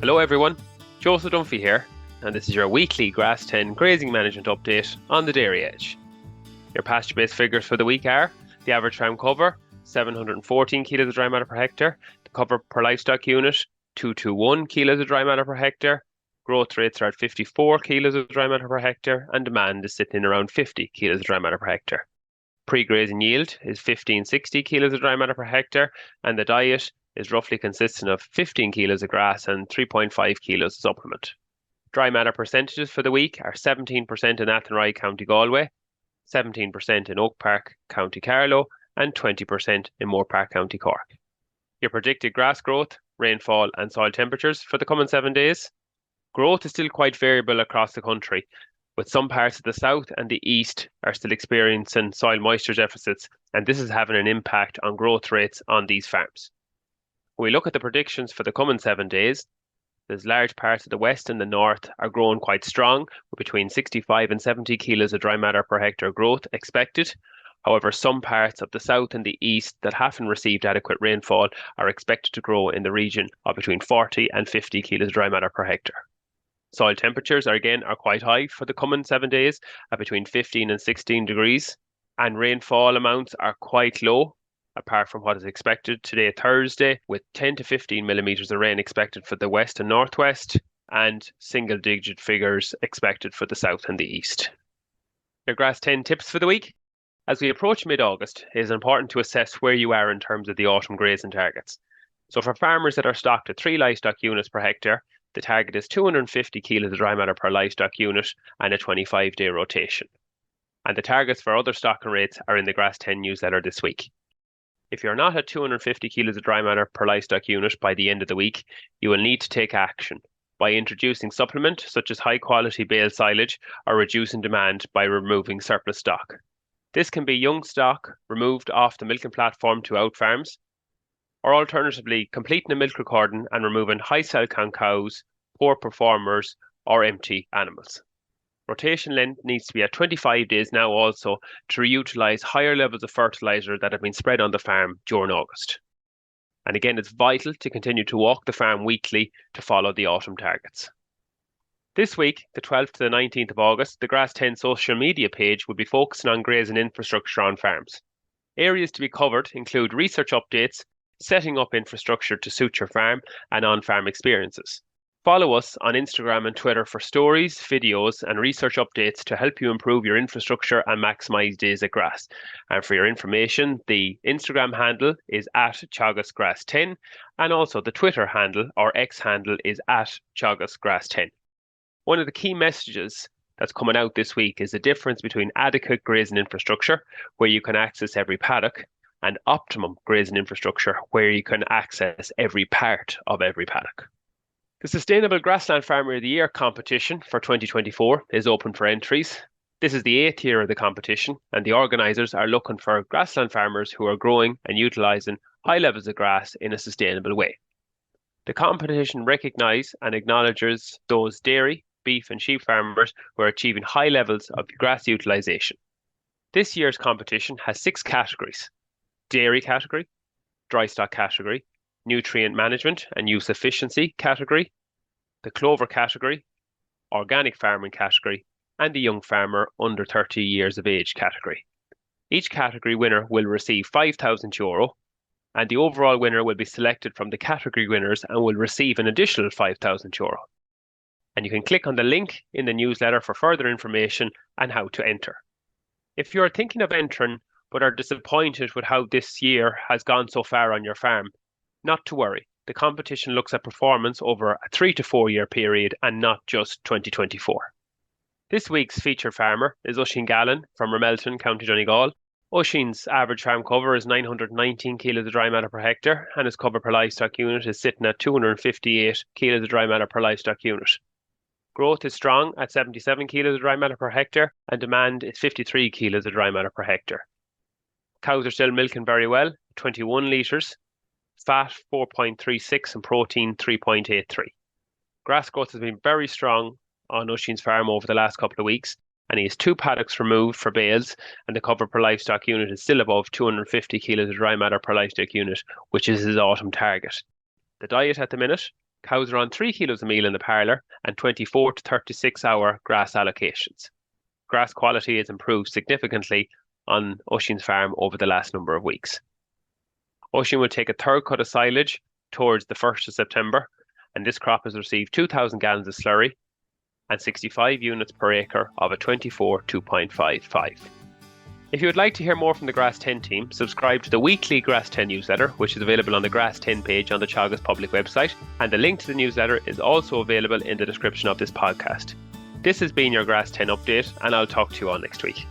Hello everyone, Joseph Dunphy here, and this is your weekly Grass 10 grazing management update on the Dairy Edge. Your pasture-based figures for the week are the average farm cover, 714 kilos of dry matter per hectare, the cover per livestock unit, 221 kilos of dry matter per hectare, growth rates are at 54 kilos of dry matter per hectare, and demand is sitting around 50 kilos of dry matter per hectare. Pre-grazing yield is 1560 kilos of dry matter per hectare, and the diet is roughly consistent of 15 kilos of grass and 3.5 kilos of supplement. Dry matter percentages for the week are 17% in Athenry, County Galway, 17% in Oak Park, County Carlow, and 20% in Moore Park, County Cork. Your predicted grass growth, rainfall, and soil temperatures for the coming 7 days. Growth is still quite variable across the country, with some parts of the south and the east are still experiencing soil moisture deficits, and this is having an impact on growth rates on these farms. When we look at the predictions for the coming 7 days, there's large parts of the west and the north are growing quite strong, with between 65 and 70 kilos of dry matter per hectare growth expected. However, some parts of the south and the east that haven't received adequate rainfall are expected to grow in the region of between 40 and 50 kilos of dry matter per hectare. Soil temperatures are quite high for the coming 7 days at between 15 and 16 degrees, and rainfall amounts are quite low, apart from what is expected today, Thursday, with 10 to 15 millimetres of rain expected for the west and northwest, and single-digit figures expected for the south and the east. Your Grass 10 tips for the week. As we approach mid-August, it is important to assess where you are in terms of the autumn grazing targets. So for farmers that are stocked at 3 livestock units per hectare, the target is 250 kilos of dry matter per livestock unit and a 25-day rotation. And the targets for other stocking rates are in the Grass 10 newsletter this week. If you're not at 250 kilos of dry matter per livestock unit by the end of the week, you will need to take action by introducing supplement such as high-quality bale silage or reducing demand by removing surplus stock. This can be young stock removed off the milking platform to out farms, or alternatively completing a milk recording and removing high cell count cows, poor performers, or empty animals. Rotation length needs to be at 25 days now also to reutilise higher levels of fertiliser that have been spread on the farm during August. And again, it's vital to continue to walk the farm weekly to follow the autumn targets. This week, the 12th to the 19th of August, the Grass 10 social media page will be focusing on grazing infrastructure on farms. Areas to be covered include research updates, setting up infrastructure to suit your farm, and on-farm experiences. Follow us on Instagram and Twitter for stories, videos, and research updates to help you improve your infrastructure and maximise days at grass. And for your information, the Instagram handle is at teagasgrass10, and also the Twitter handle or X handle is at teagasgrass10. One of the key messages that's coming out this week is the difference between adequate grazing infrastructure, where you can access every paddock, and optimum grazing infrastructure, where you can access every part of every paddock. The Sustainable Grassland Farmer of the Year competition for 2024 is open for entries. This is the 8th year of the competition, and the organisers are looking for grassland farmers who are growing and utilising high levels of grass in a sustainable way. The competition recognises and acknowledges those dairy, beef and sheep farmers who are achieving high levels of grass utilisation. This year's competition has 6 categories: dairy category, dry stock category, nutrient management and use efficiency category, the clover category, organic farming category, and the young farmer under 30 years of age category. Each category winner will receive €5,000, and the overall winner will be selected from the category winners and will receive an additional €5,000. And you can click on the link in the newsletter for further information and how to enter. If you're thinking of entering but are disappointed with how this year has gone so far on your farm, not to worry. The competition looks at performance over a 3 to 4 year period and not just 2024. This week's featured farmer is Oisín Gallen from Ramelton, County Donegal. Oisín's average farm cover is 919 kilos of dry matter per hectare, and his cover per livestock unit is sitting at 258 kilos of dry matter per livestock unit. Growth is strong at 77 kilos of dry matter per hectare, and demand is 53 kilos of dry matter per hectare. Cows are still milking very well, 21 litres, fat 4.36 and protein 3.83. Grass growth has been very strong on Oisín's farm over the last couple of weeks, and he has 2 paddocks removed for bales, and the cover per livestock unit is still above 250 kilos of dry matter per livestock unit, which is his autumn target. The diet at the minute Cows are on 3 kilos a meal in the parlour and 24 to 36 hour grass allocations. Grass quality has improved significantly on Oisin's farm over the last number of weeks. Oisin will take a third cut of silage towards the 1st of September, and this crop has received 2,000 gallons of slurry and 65 units per acre of a 24 2.55. If you would like to hear more from the Grass 10 team, subscribe to the weekly Grass 10 newsletter, which is available on the Grass 10 page on the Teagasc public website, and the link to the newsletter is also available in the description of this podcast. This has been your Grass 10 update, and I'll talk to you all next week.